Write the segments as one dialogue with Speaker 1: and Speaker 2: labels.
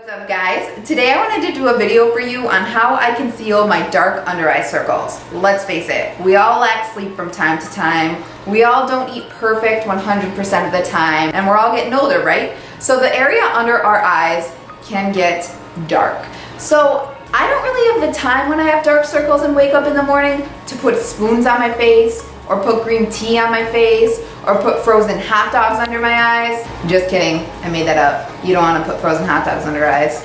Speaker 1: What's up guys? Today I wanted to do a video for you on how I conceal my dark under eye circles. Let's face it, we all lack sleep from time to time. We all don't eat perfect 100% of the time, and we're all getting older, right? So the area under our eyes can get dark. So I don't really have the time when I have dark circles and wake up in the morning to put spoons on my face, or put green tea on my face, or put frozen hot dogs under my eyes. Just kidding, I made that up. You don't want to put frozen hot dogs under your eyes.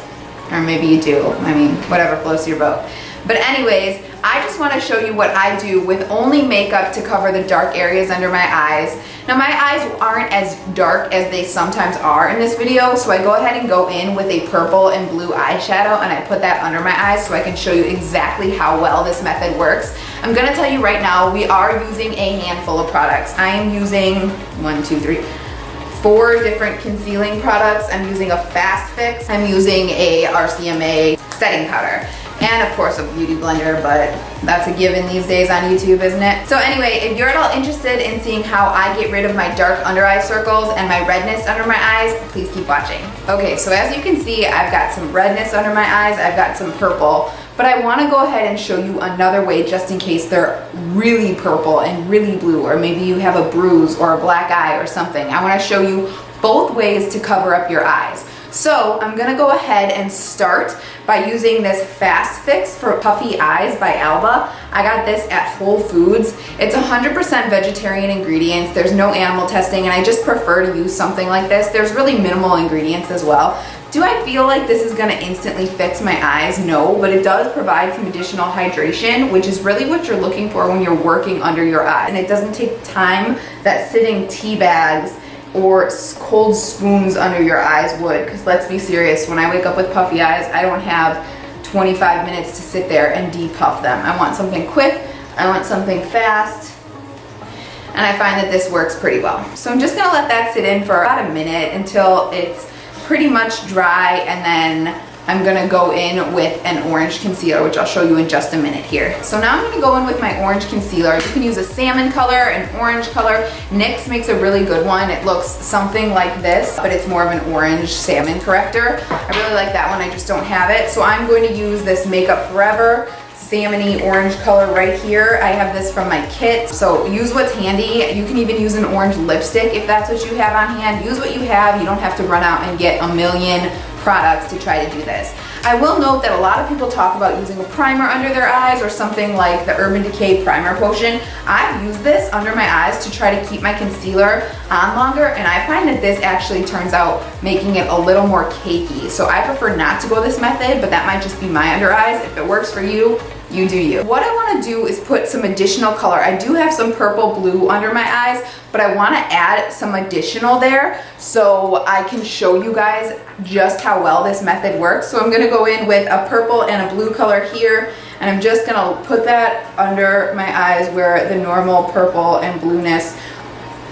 Speaker 1: Or maybe you do, I mean, whatever floats your boat. But anyways, I just want to show you what I do with only makeup to cover the dark areas under my eyes. Now my eyes aren't as dark as they sometimes are in this video, so I go ahead and go in with a purple and blue eyeshadow and I put that under my eyes so I can show you exactly how well this method works. I'm gonna tell you right now, we are using a handful of products. I am using 4 different concealing products. I'm using a Fast Fix. I'm using a RCMA setting powder. And of course a beauty blender, but that's a given these days on YouTube, isn't it? So anyway, if you're at all interested in seeing how I get rid of my dark under eye circles and my redness under my eyes, please keep watching. Okay, so as you can see, I've got some redness under my eyes, I've got some purple, but I wanna go ahead and show you another way just in case they're really purple and really blue, or maybe you have a bruise or a black eye or something. I wanna show you both ways to cover up your eyes. So I'm gonna go ahead and start by using this Fast Fix for Puffy Eyes by Alba. I got this at Whole Foods. It's 100% vegetarian ingredients. There's no animal testing, and I just prefer to use something like this. There's really minimal ingredients as well. Do I feel like this is gonna instantly fix my eyes? No, but it does provide some additional hydration, which is really what you're looking for when you're working under your eye. And it doesn't take time that sitting tea bags or cold spoons under your eyes would, because let's be serious, when I wake up with puffy eyes, I don't have 25 minutes to sit there and depuff them. I want something quick, I want something fast, and I find that this works pretty well. So I'm just gonna let that sit in for about a minute until it's pretty much dry, and then I'm gonna go in with an orange concealer, which I'll show you in just a minute here. So now I'm gonna go in with my orange concealer. You can use a salmon color, an orange color. NYX makes a really good one. It looks something like this, but it's more of an orange salmon corrector. I really like that one, I just don't have it. So I'm going to use this Makeup Forever salmony orange color right here. I have this from my kit, so use what's handy. You can even use an orange lipstick if that's what you have on hand. Use what you have. You don't have to run out and get a million products to try to do this. I will note that a lot of people talk about using a primer under their eyes or something like the Urban Decay Primer Potion. I've used this under my eyes to try to keep my concealer on longer, and I find that this actually turns out making it a little more cakey. So I prefer not to go this method, but that might just be my under eyes. If it works for you, you do you. What I want to do is put some additional color. I do have some purple blue under my eyes, but I want to add some additional there so I can show you guys just how well this method works. So I'm going to go in with a purple and a blue color here, and I'm just going to put that under my eyes where the normal purple and blueness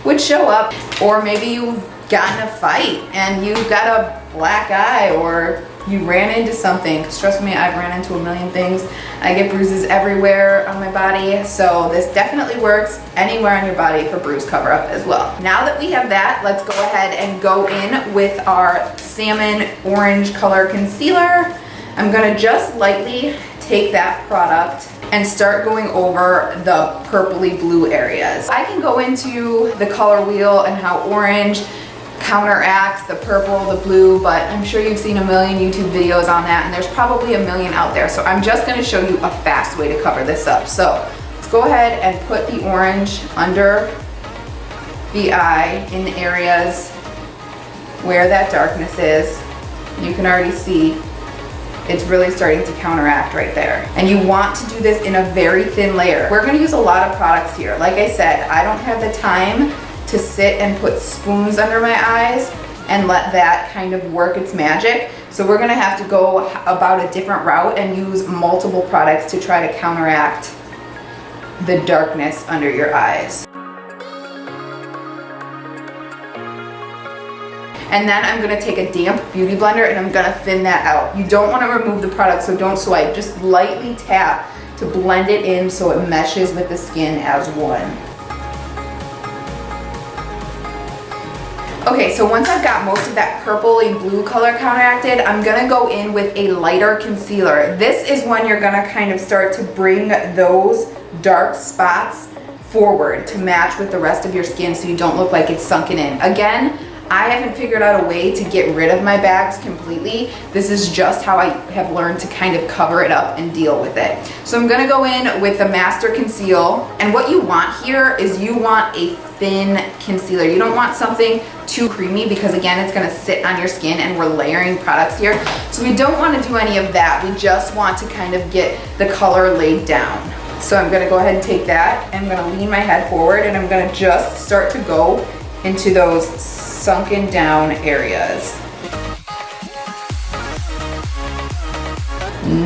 Speaker 1: would show up. Or maybe you've gotten a fight and you've got a black eye, or you ran into something, because trust me, I've ran into a million things. I get bruises everywhere on my body, so this definitely works anywhere on your body for bruise cover up as well. Now that we have that, let's go ahead and go in with our salmon orange color concealer. I'm gonna just lightly take that product and start going over the purpley blue areas. I can go into the color wheel and how orange counteracts the purple, the blue, but I'm sure you've seen a million YouTube videos on that, and there's probably a million out there. So I'm just gonna show you a fast way to cover this up. So let's go ahead and put the orange under the eye in the areas where that darkness is. You can already see it's really starting to counteract right there. And you want to do this in a very thin layer. We're gonna use a lot of products here. Like I said, I don't have the time to sit and put spoons under my eyes and let that kind of work its magic. So we're gonna have to go about a different route and use multiple products to try to counteract the darkness under your eyes. And then I'm gonna take a damp beauty blender and I'm gonna thin that out. You don't wanna remove the product, so don't swipe. Just lightly tap to blend it in so it meshes with the skin as one. Okay, so once I've got most of that purpley blue color counteracted, I'm gonna go in with a lighter concealer. This is when you're gonna kind of start to bring those dark spots forward to match with the rest of your skin so you don't look like it's sunken in. Again, I haven't figured out a way to get rid of my bags completely. This is just how I have learned to kind of cover it up and deal with it. So I'm gonna go in with the Master Conceal, and what you want here is you want a thin concealer. You don't want something too creamy because again, it's gonna sit on your skin and we're layering products here. So we don't wanna do any of that. We just want to kind of get the color laid down. So I'm gonna go ahead and take that, I'm gonna lean my head forward and I'm gonna just start to go into those sunken down areas.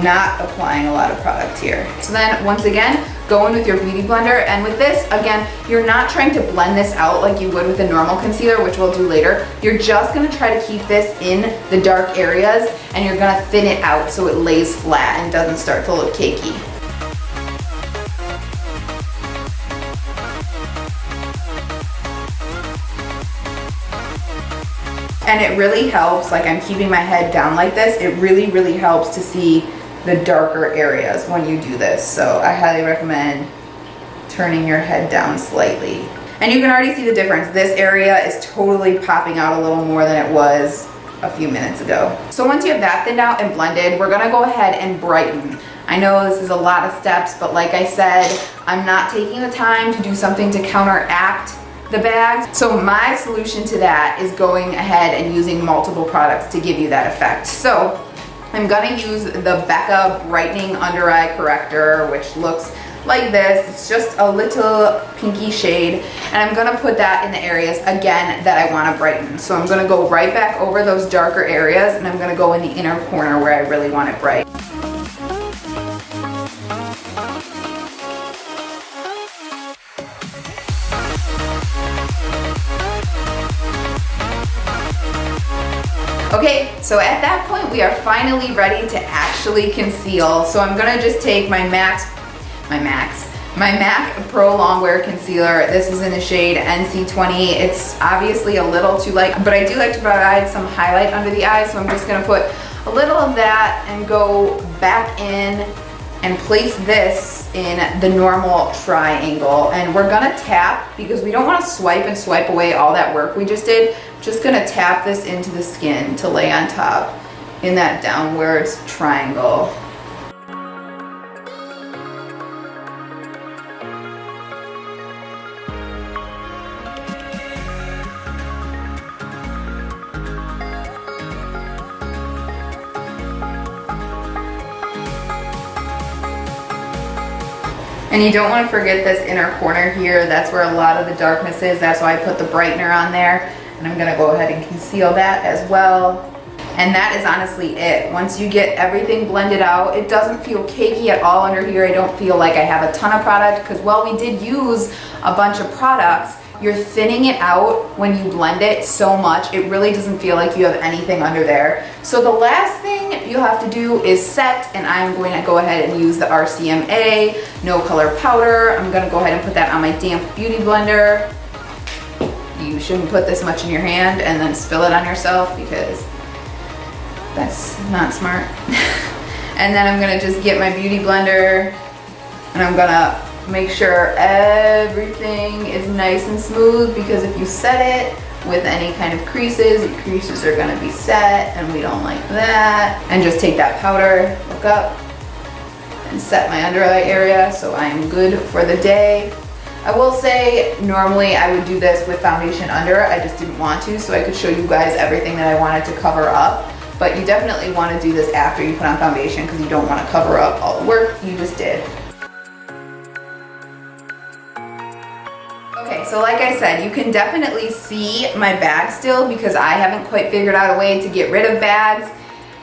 Speaker 1: Not applying a lot of product here. So then once again, go in with your beauty blender, and with this, again, you're not trying to blend this out like you would with a normal concealer, which we'll do later. You're just gonna try to keep this in the dark areas and you're gonna thin it out so it lays flat and doesn't start to look cakey. And it really helps, like I'm keeping my head down like this, it really helps to see the darker areas when you do this. So I highly recommend turning your head down slightly. And you can already see the difference. This area is totally popping out a little more than it was a few minutes ago. So once you have that thinned out and blended, we're gonna go ahead and brighten. I know this is a lot of steps, but like I said, I'm not taking the time to do something to counteract the bags. So my solution to that is going ahead and using multiple products to give you that effect. So I'm gonna use the Becca Brightening Under Eye Corrector, which looks like this. It's just a little pinky shade, and I'm gonna put that in the areas, again, that I wanna brighten. So I'm gonna go right back over those darker areas, and I'm gonna go in the inner corner where I really want it bright. Okay, so at that point we are finally ready to actually conceal. So I'm gonna just take my MAC Pro Longwear Concealer. This is in the shade NC20. It's obviously a little too light, but I do like to provide some highlight under the eye, so I'm just gonna put a little of that and go back in and place this in the normal triangle. And we're gonna tap, because we don't wanna swipe and swipe away all that work we just did. Just gonna tap this into the skin to lay on top in that downwards triangle. And you don't want to forget this inner corner here. That's where a lot of the darkness is. That's why I put the brightener on there. And I'm gonna go ahead and conceal that as well. And that is honestly it. Once you get everything blended out, it doesn't feel cakey at all under here. I don't feel like I have a ton of product, because while we did use a bunch of products, you're thinning it out when you blend it so much, it really doesn't feel like you have anything under there. So the last thing you have to do is set, and I'm going to go ahead and use the RCMA No Color Powder. I'm gonna go ahead and put that on my damp beauty blender. You shouldn't put this much in your hand and then spill it on yourself, because that's not smart. And then I'm gonna just get my beauty blender and I'm gonna make sure everything is nice and smooth, because if you set it with any kind of creases, your creases are gonna be set and we don't like that. And just take that powder, look up, and set my under eye area so I'm good for the day. I will say, normally I would do this with foundation under, I just didn't want to, so I could show you guys everything that I wanted to cover up. But you definitely want to do this after you put on foundation, because you don't want to cover up all the work you just did. Okay, so like I said, you can definitely see my bag still, because I haven't quite figured out a way to get rid of bags.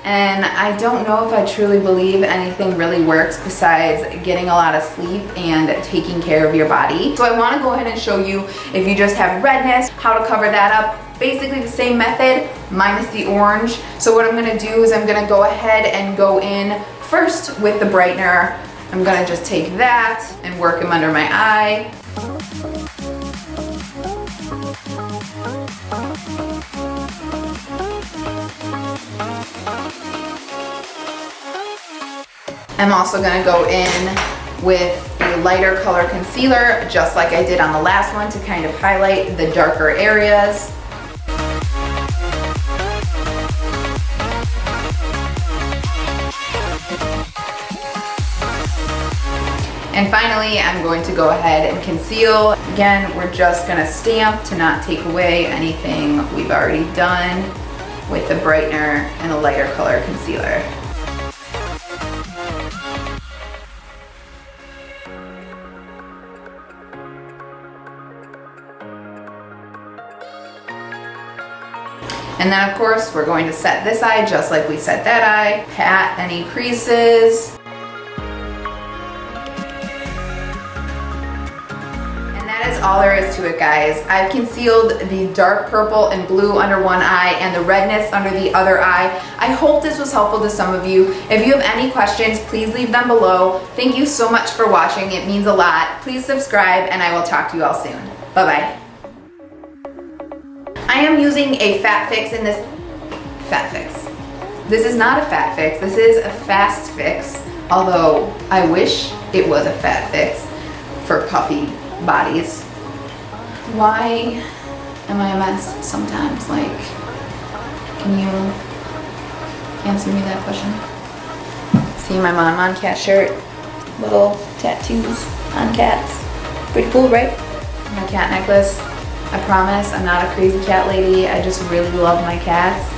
Speaker 1: And I don't know if I truly believe anything really works besides getting a lot of sleep and taking care of your body. So I want to go ahead and show you, if you just have redness, how to cover that up. Basically the same method, minus the orange. So what I'm going to do is I'm going to go ahead and go in first with the brightener. I'm going to just take that and work them under my eye. I'm also gonna go in with a lighter color concealer, just like I did on the last one, to kind of highlight the darker areas. And finally, I'm going to go ahead and conceal. Again, we're just gonna stamp to not take away anything we've already done with the brightener and the lighter color concealer. And then of course, we're going to set this eye just like we set that eye. Pat any creases. That is all there is to it, guys. I've concealed the dark purple and blue under one eye and the redness under the other eye. I hope this was helpful to some of you. If you have any questions, please leave them below. Thank you so much for watching. It means a lot. Please subscribe and I will talk to you all soon. Bye-bye. I am using a fat fix in this. Fat fix. This is not a fat fix. This is a fast fix. Although I wish it was a fat fix for puffy bodies. Why am I a mess sometimes? Like, can you answer me that question? See my Mon Mon cat shirt, little tattoos on cats. Pretty cool, right? My cat necklace. I promise I'm not a crazy cat lady. I just really love my cats.